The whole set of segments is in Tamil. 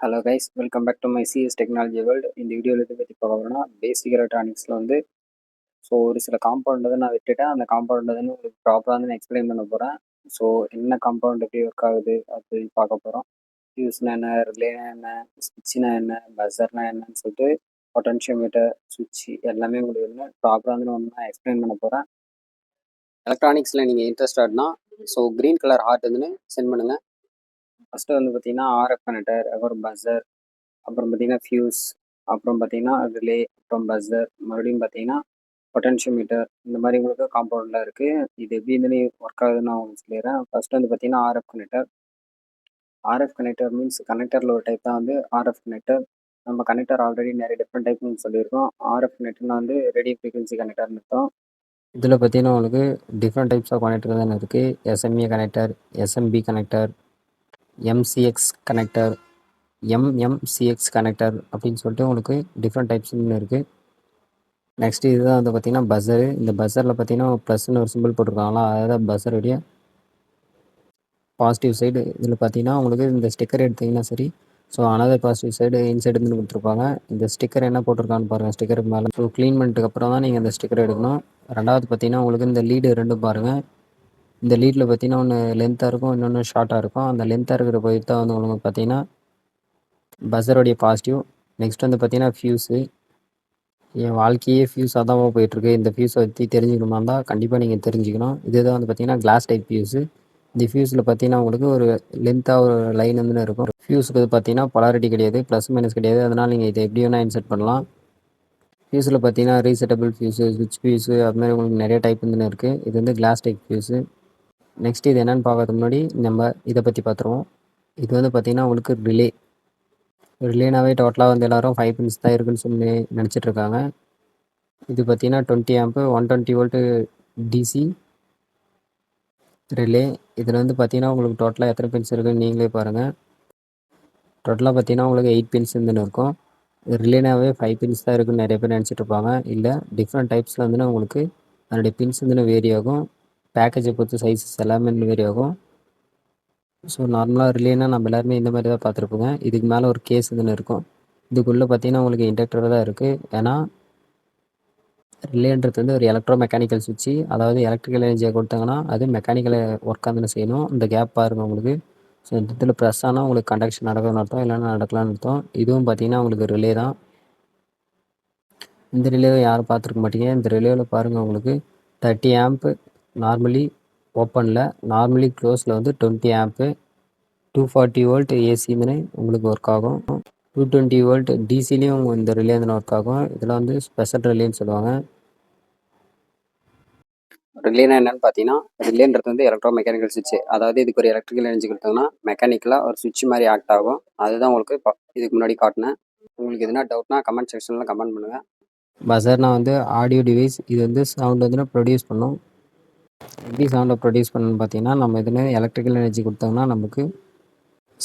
Hello guys, welcome back to my CS technology world. இந்த வீடியோவில் எதை பற்றி பார்க்க போகிறோம்னா, பேசிக் எலக்ட்ரானிக்ஸில் வந்து ஒரு சில காம்பவுண்ட் வந்து நான் விட்டுட்டேன். அந்த காம்பவுண்ட் வந்து உங்களுக்கு ப்ராப்பராக வந்து நான் எக்ஸ்பிளைன் பண்ண போகிறேன். ஸோ என்ன காம்பவுண்ட் எப்படி ஒர்க் ஆகுது அது பார்க்க போகிறோம். ஃபியூஸ்னா என்ன, ரிலேனா என்ன, ஸ்விட்ச்னா என்ன, பஸர்னா என்னன்னு சொல்லிட்டு பொட்டன்ஷியோமீட்டர், சுவிட்ச் எல்லாமே உங்களுக்கு வந்து ப்ராப்பராக வந்து நான் எக்ஸ்பிளைன் பண்ண போகிறேன். எலக்ட்ரானிக்ஸில் நீங்கள் இன்ட்ரெஸ்டட்னா க்ரீன் கலர் ஹார்ட் வந்து சென்ட் பண்ணுங்கள். ஃபஸ்ட்டு வந்து பார்த்தீங்கன்னா ஆர்எஃப் கனெக்டர், அப்புறம் பஸர், அப்புறம் பார்த்தீங்கன்னா ஃபியூஸ், அப்புறம் பார்த்தீங்கன்னா ரிலே, அப்புறம் பஸர், மறுபடியும் பார்த்தீங்கன்னா பொட்டன்ஷியோமீட்டர், இந்த மாதிரி உங்களுக்கு காம்பவுண்டில் இருக்குது. இது எப்படி இருந்தாலும் ஒர்க் ஆகுதுன்னு நான் உங்களுக்கு சொல்லிடுறேன். ஃபஸ்ட்டு வந்து பார்த்தீங்கன்னா RF connector. RF connector means கனெக்டரில் ஒரு டைப் தான் வந்து ஆர்எஃப் கனெக்டர். நம்ம கனெக்டர் ஆல்ரெடி நிறைய டிஃப்ரெண்ட் டைப்னு சொல்லியிருக்கோம். ஆர்எஃப் கனெக்டர்னா வந்து ரேடியோ ஃப்ரீக்வன்சி கனெக்டர்னு இருக்கும். இதில் பார்த்தீங்கன்னா உங்களுக்கு டிஃப்ரெண்ட் டைப்ஸ் ஆஃப் கனெக்டர் தான் இருக்குது. SMA connector, SMB connector, MCX connector, MMCX connector அப்படின்னு சொல்லிட்டு உங்களுக்கு டிஃப்ரெண்ட் டைப்ஸ்னு இருக்குது. நெக்ஸ்ட் இதுதான் வந்து பார்த்தீங்கன்னா பஸரு. இந்த பஸரில் பார்த்தீங்கன்னா ப்ளஸ்ன்னு ஒரு சிம்பிள் போட்டிருக்காங்களா, அதுதான் பஸருடைய பாசிட்டிவ் சைடு. இதில் பார்த்தீங்கன்னா உங்களுக்கு இந்த ஸ்டிக்கர் எடுத்திங்கன்னா சரி, அனதர் பாசிட்டிவ் சைடு இன்சைடு வந்து கொடுத்துருப்பாங்க. இந்த ஸ்டிக்கர் என்ன போட்டிருக்கான்னு பாருங்கள். ஸ்டிக்கருக்கு மேலே க்ளீன் பண்ணிட்டுக்கப்புறம் தான் நீங்கள் இந்த ஸ்டிக்கர் எடுக்கணும். ரெண்டாவது பார்த்தீங்கன்னா உங்களுக்கு இந்த லீடு ரெண்டும் பாருங்கள். இந்த லீடில் பார்த்தீங்கன்னா ஒன்று லென்த்தாக இருக்கும், இன்னொன்று ஷார்ட்டாக இருக்கும். அந்த லென்த்தாக இருக்கிற போய் தான் வந்து உங்களுக்கு பார்த்தீங்கன்னா பஸருடைய பாசிட்டிவ். நெக்ஸ்ட் வந்து பார்த்தீங்கன்னா ஃபியூஸு. என் வாழ்க்கையே ஃபியூஸாக தான் போயிட்டுருக்கு. இந்த ஃபியூஸை பற்றி தெரிஞ்சுக்கணுமா இருந்தால் கண்டிப்பாக நீங்கள் தெரிஞ்சுக்கணும். இதுதான் வந்து பார்த்தீங்கன்னா கிளாஸ் டைப் ஃபியூஸு. இந்த ஃபியூஸில் பார்த்தீங்கன்னா உங்களுக்கு ஒரு லென்த்தாக ஒரு லைன் வந்து இருக்கும். ஃபியூஸுக்கு பார்த்தீங்கன்னா பொலாரிட்டி கிடையாது, ப்ளஸ் மைனஸ் கிடையாது. அதனால் நீங்கள் இதை எப்படி வேணால் இன்செர்ட் பண்ணலாம். ஃபியூஸில் பார்த்தீங்கன்னா ரீசெட்டபிள் ஃபியூஸு, ஸ்விட்ச் ஃபியூஸு, அது மாதிரி உங்களுக்கு நிறைய டைப் வந்து இருக்குது. இது வந்து கிளாஸ் டைப் ஃபியூஸு. நெக்ஸ்ட் இது என்னென்னு பார்க்கறதுக்கு முன்னாடி நம்ம இதை பற்றி பார்த்துருவோம். இது வந்து பார்த்தீங்கன்னா உங்களுக்கு ரிலே. ரிலேனாவே டோட்டலாக வந்து எல்லோரும் 5 பின்ஸ் தான் இருக்குதுன்னு சொல்லி நினச்சிட்ருக்காங்க. இது பார்த்தீங்கன்னா 20 ஆம்பு 120 வோல்ட்டு டிசி ரிலே. இதில் வந்து பார்த்தீங்கன்னா உங்களுக்கு டோட்டலாக எத்தனை பின்ஸ் இருக்குதுன்னு நீங்களே பாருங்கள். டோட்டலாக பார்த்தீங்கன்னா உங்களுக்கு 8 பின்ஸ் இருந்துன்னு இருக்கும். ரிலேனாவே 5 பின்ஸ் தான் இருக்குதுன்னு நிறைய பேர் நினச்சிட்டு இருப்பாங்க. இல்லை, டிஃப்ரெண்ட் டைப்ஸில் வந்துன்னா உங்களுக்கு அதனுடைய பின்ஸ் வந்து வேரி ஆகும். பேக்கேஜை பொறுத்து சைஸஸ் எல்லாமே வேரி ஆகும். நார்மலாக ரிலேனா நம்ம எல்லாருமே இந்த மாதிரி தான் பார்த்துருப்போங்க. இதுக்கு மேலே ஒரு கேஸ் இதுன்னு இருக்கும். இதுக்குள்ளே பார்த்தீங்கன்னா உங்களுக்கு இண்டக்டர் தான் இருக்குது. ஏன்னா ரிலேன்றது வந்து ஒரு எலக்ட்ரோ மெக்கானிக்கல் சுவிட்சு. அதாவது எலக்ட்ரிக்கல் எனர்ஜியை கொடுத்தாங்கன்னா அது மெக்கானிக்கல் ஒர்க்காக தானே செய்யணும். இந்த கேப் பாருங்கள் உங்களுக்கு. இதில் ப்ரெஸ் ஆனால் உங்களுக்கு கண்டக்ஷன் நடக்கணும்னு அர்த்தம், இல்லைன்னா நடக்கலான்னு அர்த்தம். இதுவும் பார்த்தீங்கன்னா உங்களுக்கு ரிலே தான். இந்த ரிலேவை யாரும் பார்த்துருக்க மாட்டீங்க. இந்த ரிலேவில் பாருங்கள் உங்களுக்கு 30 ஆம்பு நார்மலி ஓப்பனில், நார்மலி க்ளோஸில் வந்து 20 ஆம்பு, 240 வோல்ட் ஏசின்னு உங்களுக்கு ஒர்க் ஆகும். 220 வோல்ட் டிசிலையும் இந்த ரிலே வந்து ஒர்க் ஆகும். இதில் வந்து ஸ்பெஷல் ரிலேன்னு சொல்லுவாங்க. ரிலேனா என்னன்னு பார்த்தீங்கன்னா, ரிலேன்றது வந்து எலக்ட்ரோ மெக்கானிக்கல் சுவிட்ச். அதாவது இதுக்கு ஒரு எலக்ட்ரிக்கல் எனர்ஜி கொடுத்தாங்கன்னா மெக்கானிக்கலாக ஒரு சுவிட்ச் மாதிரி ஆக்ட் ஆகும். அதுதான் உங்களுக்கு இதுக்கு முன்னாடி காட்டினேன். உங்களுக்கு எதுனா டவுட்னா கமெண்ட் செக்ஷனில் கமெண்ட் பண்ணுங்கள். பஸர்னா வந்து ஆடியோ டிவைஸ். இது வந்து சவுண்ட் வந்து ப்ரொடியூஸ் பண்ணும். எப்படி சவுண்டை ப்ரொடியூஸ் பண்ணணும்னு பார்த்தீங்கன்னா, நம்ம எதுனா எலக்ட்ரிக்கல் எனர்ஜி கொடுத்தோம்னா நமக்கு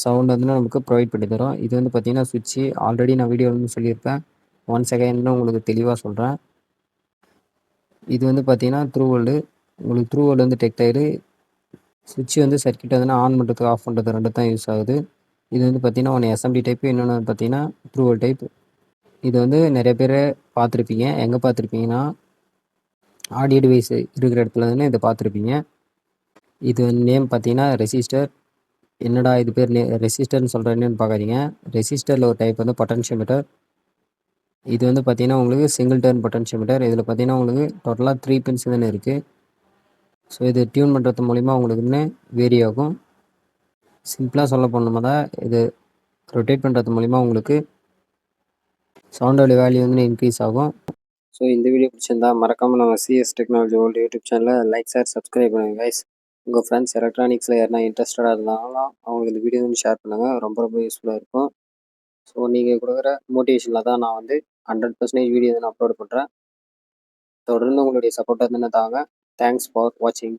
சவுண்ட் வந்து நமக்கு ப்ரொவைட் பண்ணி தரும். இது வந்து பார்த்தீங்கன்னா சுவிட்சு. ஆல்ரெடி நான் வீடியோ வந்து சொல்லியிருப்பேன். ஒன்ஸ் அகைன் உங்களுக்கு தெளிவாக சொல்கிறேன். இது வந்து பார்த்தீங்கன்னா த்ரூ வேர்ல்டு. உங்களுக்கு த்ரூ வேர்ல்டு வந்து டெக்ட் ஆகிடு. சுவிட்ச் வந்து சர்க்கியூட் வந்து ஆன் பண்ணுறதுக்கு ஆஃப் பண்ணுறது ரெண்டு தான் யூஸ் ஆகுது. இது வந்து பார்த்தீங்கன்னா ஒன்று எஸ்எம்டி டைப்பு, இன்னொன்று பார்த்தீங்கன்னா த்ரூ வேர்ல்டு டைப். இது வந்து நிறைய பேர் பார்த்துருப்பீங்க. எங்கே பார்த்துருப்பீங்கன்னா ஆடியோ டிவைஸ் இருக்கிற இடத்துல வந்து இதை பார்த்துருப்பீங்க. இது நேம் பார்த்தீங்கன்னா ரெசிஸ்டர். என்னடா இது பேர் ரெசிஸ்டர்னு சொல்கிறேன்னு பார்க்காதீங்க. ரெசிஸ்டரில் ஒரு டைப் வந்து பொட்டன்ஷியோமீட்டர். இது வந்து பார்த்தீங்கன்னா உங்களுக்கு சிங்கிள் டர்ன் பொட்டன்ஷியோமீட்டர். இதில் பார்த்தீங்கன்னா உங்களுக்கு டோட்டலாக 3 பின்ஸ் தானே இருக்குது. இது டியூன் பண்ணுறது மூலிமா உங்களுக்கு இன்னும் வேரி ஆகும். சிம்பிளாக சொல்ல போனோம்னா தான் இது ரொட்டேட் பண்ணுறது மூலிமா உங்களுக்கு சவுண்டோட வேல்யூ வந்து இன்க்ரீஸ் ஆகும். இந்த வீடியோ பிடிச்சிருந்தா மறக்காமல் நம்ம சிஎஸ் டெக்னாலஜி வேர்ல்டு யூடியூப் சேனலில் லைக், ஷேர், சப்ஸ்கிரைப் பண்ணுங்கள் கைஸ். உங்கள் ஃப்ரெண்ட்ஸ் எலக்ட்ரானிக்ஸில் யாருனா இன்ட்ரெஸ்டடாக இருந்தாலும் அவங்களுக்கு இந்த வீடியோ வந்து ஷேர் பண்ணுங்கள். ரொம்ப ரொம்ப யூஸ்ஃபுல்லாக இருக்கும். நீங்கள் கொடுக்குற மோட்டிவேஷனில் தான் நான் வந்து 100% வீடியோ நான் அப்லோட் பண்ணுறேன். தொடர்ந்து உங்களுடைய சப்போர்ட்டாக தானே தாங்க. தேங்க்ஸ் ஃபார் வாட்சிங்.